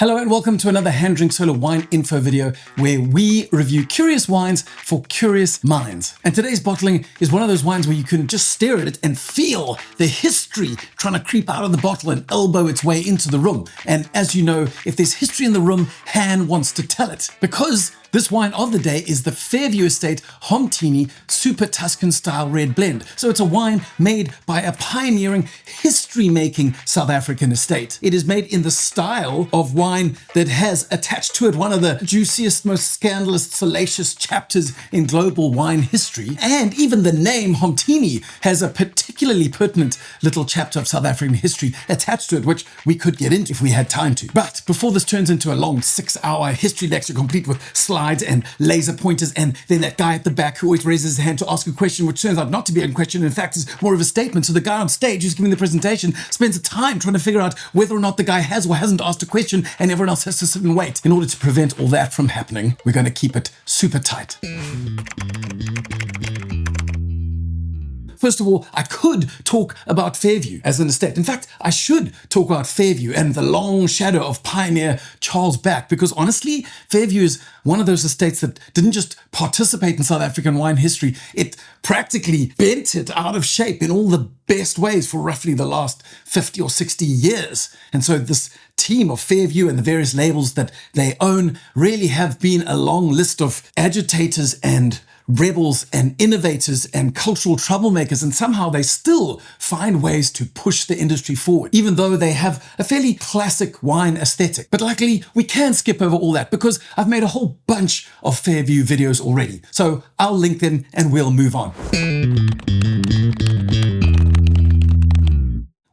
Hello and welcome to another Hand Drink Solo wine info video where we review curious wines for curious minds. And today's bottling is one of those wines where you can just stare at it and feel the history trying to creep out of the bottle and elbow its way into the room. And as you know, if there's history in the room, Han wants to tell it. Because this wine of the day is the Fairview Estate Homtini Super Tuscan style red blend. So it's a wine made by a pioneering, history-making South African estate. It is made in the style of wine that has attached to it one of the juiciest, most scandalous, salacious chapters in global wine history. And even the name Homtini has a particularly pertinent little chapter of South African history attached to it, which we could get into if we had time to. But before this turns into a long 6-hour history lecture complete with slides and laser pointers, and then that guy at the back who always raises his hand to ask a question, which turns out not to be a question, in fact is more of a statement. So the guy on stage who's giving the presentation spends time trying to figure out whether or not the guy has or hasn't asked a question, and everyone else has to sit and wait. In order to prevent all that from happening, we're going to keep it super tight. First of all, I could talk about Fairview as an estate. In fact, I should talk about Fairview and the long shadow of pioneer Charles Back, because honestly, Fairview is one of those estates that didn't just participate in South African wine history, it practically bent it out of shape in all the best ways for roughly the last 50 or 60 years. And so this team of Fairview and the various labels that they own really have been a long list of agitators and rebels and innovators and cultural troublemakers, and somehow they still find ways to push the industry forward, even though they have a fairly classic wine aesthetic. But luckily, we can skip over all that because I've made a whole bunch of Fairview videos already. So I'll link them and we'll move on.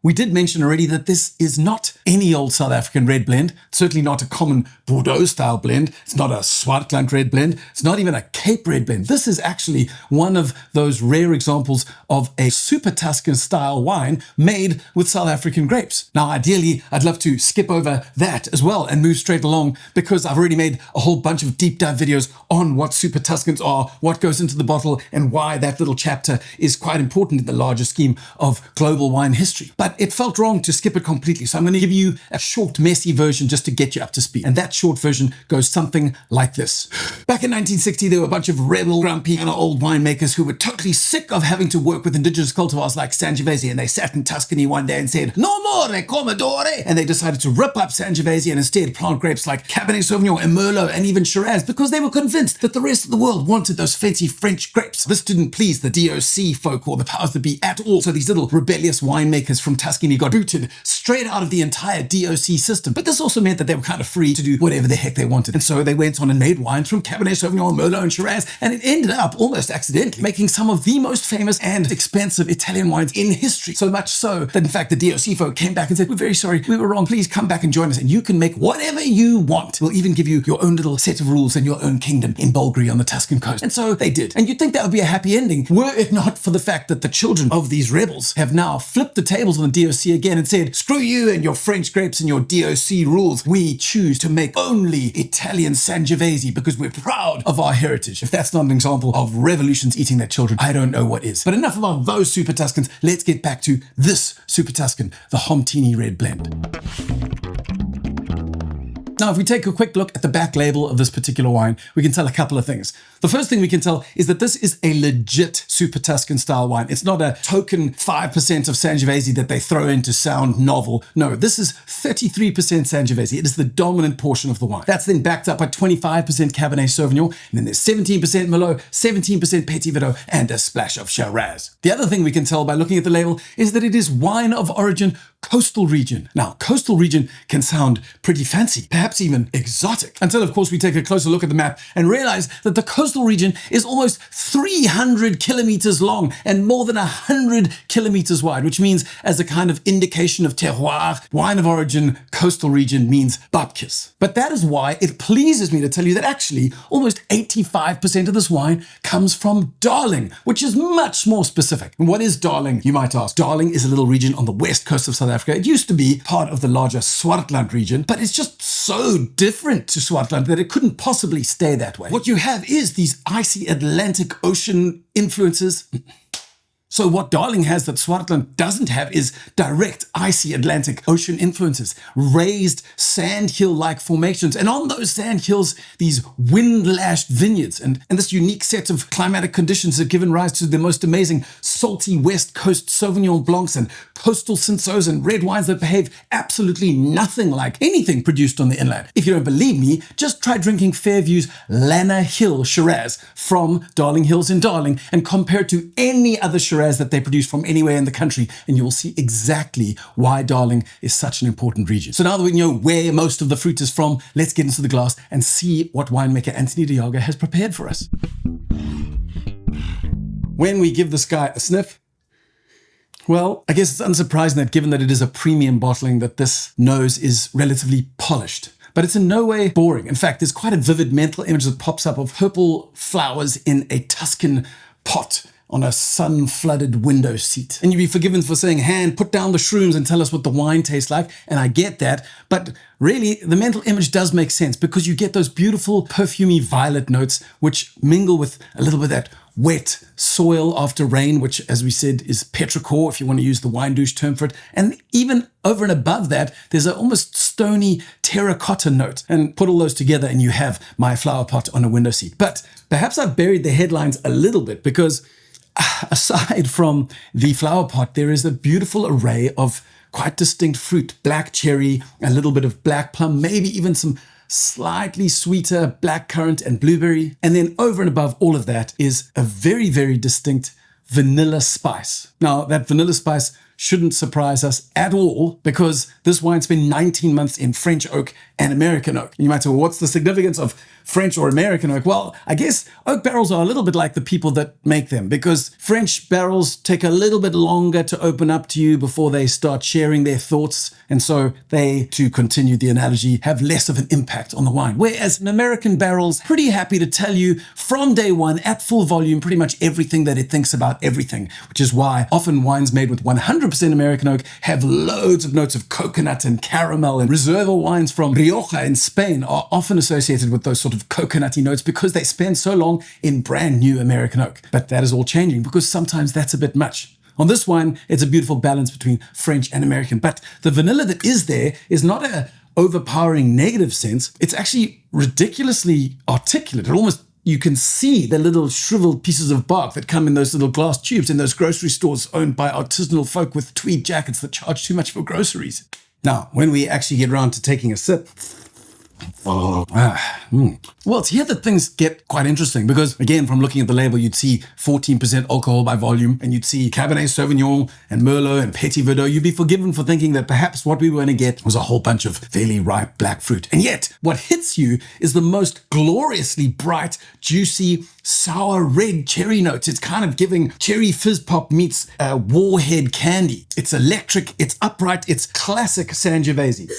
We did mention already that this is not any old South African red blend, certainly not a common Bordeaux style blend. It's not a Swartland red blend. It's not even a Cape red blend. This is actually one of those rare examples of a Super Tuscan style wine made with South African grapes. Now, ideally, I'd love to skip over that as well and move straight along because I've already made a whole bunch of deep dive videos on what Super Tuscans are, what goes into the bottle, and why that little chapter is quite important in the larger scheme of global wine history. But it felt wrong to skip it completely, so I'm going to give you a short, messy version just to get you up to speed. And that short version goes something like this. Back in 1960, there were a bunch of rebel, grumpy, and old winemakers who were totally sick of having to work with indigenous cultivars like Sangiovese, and they sat in Tuscany one day and said, "No more Commodore!" And they decided to rip up Sangiovese and instead plant grapes like Cabernet Sauvignon and Merlot and even Shiraz because they were convinced that the rest of the world wanted those fancy French grapes. This didn't please the DOC folk or the powers that be at all, so these little rebellious winemakers from Tuscany got booted straight out of the entire DOC system. But this also meant that they were kind of free to do whatever the heck they wanted. And so they went on and made wines from Cabernet Sauvignon, Merlot, and Shiraz, and it ended up almost accidentally making some of the most famous and expensive Italian wines in history. So much so that in fact the DOC folk came back and said, "We're very sorry, we were wrong. Please come back and join us and you can make whatever you want. We'll even give you your own little set of rules and your own kingdom in Bulgaria on the Tuscan coast." And so they did. And you'd think that would be a happy ending were it not for the fact that the children of these rebels have now flipped the tables on the DOC again and said, "Screw you and your French grapes and your DOC rules. We choose to make only Italian Sangiovese because we're proud of our heritage." If that's not an example of revolutions eating their children, I don't know what is. But enough about those Super Tuscans. Let's get back to this Super Tuscan, the Homtini Red Blend. Now, if we take a quick look at the back label of this particular wine, we can tell a couple of things. The first thing we can tell is that this is a legit Super Tuscan style wine. It's not a token 5% of Sangiovese that they throw in to sound novel. No, this is 33% Sangiovese. It is the dominant portion of the wine. That's then backed up by 25% Cabernet Sauvignon, and then there's 17% Merlot, 17% Petite, and a splash of Shiraz. The other thing we can tell by looking at the label is that it is wine of origin coastal region. Now, coastal region can sound pretty fancy, perhaps even exotic, until of course we take a closer look at the map and realize that the coastal region is almost 300 kilometers long and more than 100 kilometers wide, which means as a kind of indication of terroir, wine of origin coastal region means babkis. But that is why it pleases me to tell you that actually almost 85% of this wine comes from Darling, which is much more specific. And what is Darling, you might ask? Darling is a little region on the west coast of South Africa. It used to be part of the larger Swartland region, but it's just so different to Swartland that it couldn't possibly stay that way. What you have is these icy Atlantic Ocean influences. So what Darling has that Swartland doesn't have is direct icy Atlantic Ocean influences, raised sandhill-like formations, and on those sandhills, these wind-lashed vineyards. And this unique set of climatic conditions have given rise to the most amazing salty West Coast Sauvignon Blancs and coastal Cinsaults and red wines that behave absolutely nothing like anything produced on the inland. If you don't believe me, just try drinking Fairview's Lanna Hill Shiraz from Darling Hills in Darling and compare it to any other Shiraz that they produce from anywhere in the country, and you will see exactly why Darling is such an important region. So now that we know where most of the fruit is from, let's get into the glass and see what winemaker Anthony de Jager has prepared for us. When we give this guy a sniff, well, I guess it's unsurprising that given that it is a premium bottling, that this nose is relatively polished. But it's in no way boring. In fact, there's quite a vivid mental image that pops up of purple flowers in a Tuscan pot on a sun-flooded window seat. And you'd be forgiven for saying, Han, put down the shrooms and tell us what the wine tastes like. And I get that. But really, the mental image does make sense because you get those beautiful, perfumey violet notes, which mingle with a little bit of that wet soil after rain, which, as we said, is petrichor, if you want to use the wine douche term for it. And even over and above that, there's an almost stony terracotta note. And put all those together and you have my flower pot on a window seat. But perhaps I've buried the headlines a little bit because aside from the flower pot, there is a beautiful array of quite distinct fruit. Black cherry, a little bit of black plum, maybe even some slightly sweeter blackcurrant and blueberry. And then over and above all of that is a very, very distinct vanilla spice. Now, that vanilla spice shouldn't surprise us at all because this wine spent 19 months in French oak and American oak. You might say, well, what's the significance of French or American oak? Well, I guess oak barrels are a little bit like the people that make them because French barrels take a little bit longer to open up to you before they start sharing their thoughts. And so they, to continue the analogy, have less of an impact on the wine. Whereas an American barrel's pretty happy to tell you from day one at full volume pretty much everything that it thinks about everything, which is why often wines made with 100% American oak have loads of notes of coconut and caramel, and Reserva wines from Rioja in Spain are often associated with those sort of coconutty notes because they spend so long in brand new American oak. But that is all changing because sometimes that's a bit much. On this wine, it's a beautiful balance between French and American, but the vanilla that is there is not a overpowering negative sense. It's actually ridiculously articulate. It almost, you can see the little shriveled pieces of bark that come in those little glass tubes in those grocery stores owned by artisanal folk with tweed jackets that charge too much for groceries. Now, when we actually get around to taking a sip, well, it's here that things get quite interesting because, again, from looking at the label, you'd see 14% alcohol by volume, and you'd see Cabernet Sauvignon and Merlot and Petit Verdot. You'd be forgiven for thinking that perhaps what we were going to get was a whole bunch of fairly ripe black fruit. And yet, what hits you is the most gloriously bright, juicy, sour red cherry notes. It's kind of giving cherry fizz pop meets warhead candy. It's electric, it's upright, it's classic Sangiovese.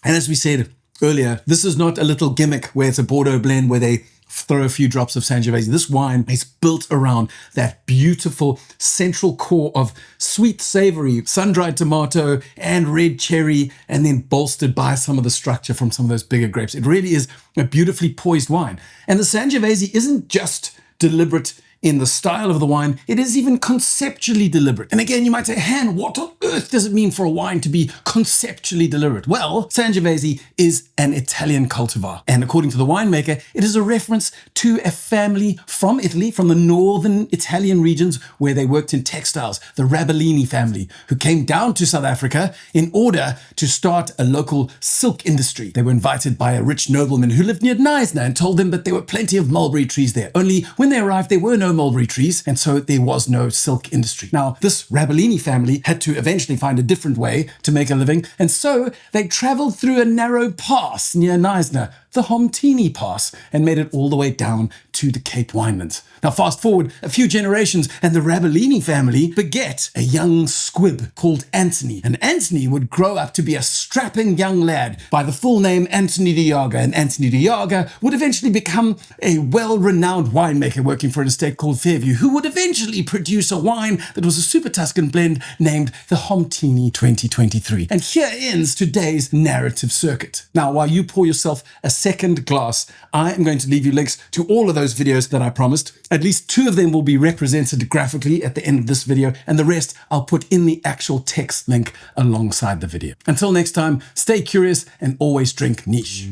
And as we said earlier, this is not a little gimmick where it's a Bordeaux blend where they throw a few drops of Sangiovese. This wine is built around that beautiful central core of sweet, savory, sun-dried tomato and red cherry, and then bolstered by some of the structure from some of those bigger grapes. It really is a beautifully poised wine. And the Sangiovese isn't just deliberate in the style of the wine, it is even conceptually deliberate. And again, you might say, Han, what on earth does it mean for a wine to be conceptually deliberate? Well, Sangiovese is an Italian cultivar. And according to the winemaker, it is a reference to a family from Italy, from the northern Italian regions where they worked in textiles, the Rabellini family, who came down to South Africa in order to start a local silk industry. They were invited by a rich nobleman who lived near Knysna and told them that there were plenty of mulberry trees there. Only when they arrived, there were no mulberry trees, and so there was no silk industry. Now, this Rabellini family had to eventually find a different way to make a living, and so they traveled through a narrow pass near Knysna, the Homtini Pass, and made it all the way down to the Cape Winelands. Now, fast forward a few generations, and the Rabellini family beget a young squib called Anthony. And Anthony would grow up to be a strapping young lad by the full name Anthony de Jager. And Anthony de Jager would eventually become a well-renowned winemaker working for an estate called Fairview, who would eventually produce a wine that was a Super Tuscan blend named the Homtini 2023. And here ends today's narrative circuit. Now, while you pour yourself a second glass. I am going to leave you links to all of those videos that I promised. At least 2 of them will be represented graphically at the end of this video, and the rest I'll put in the actual text link alongside the video. Until next time, stay curious and always drink niche.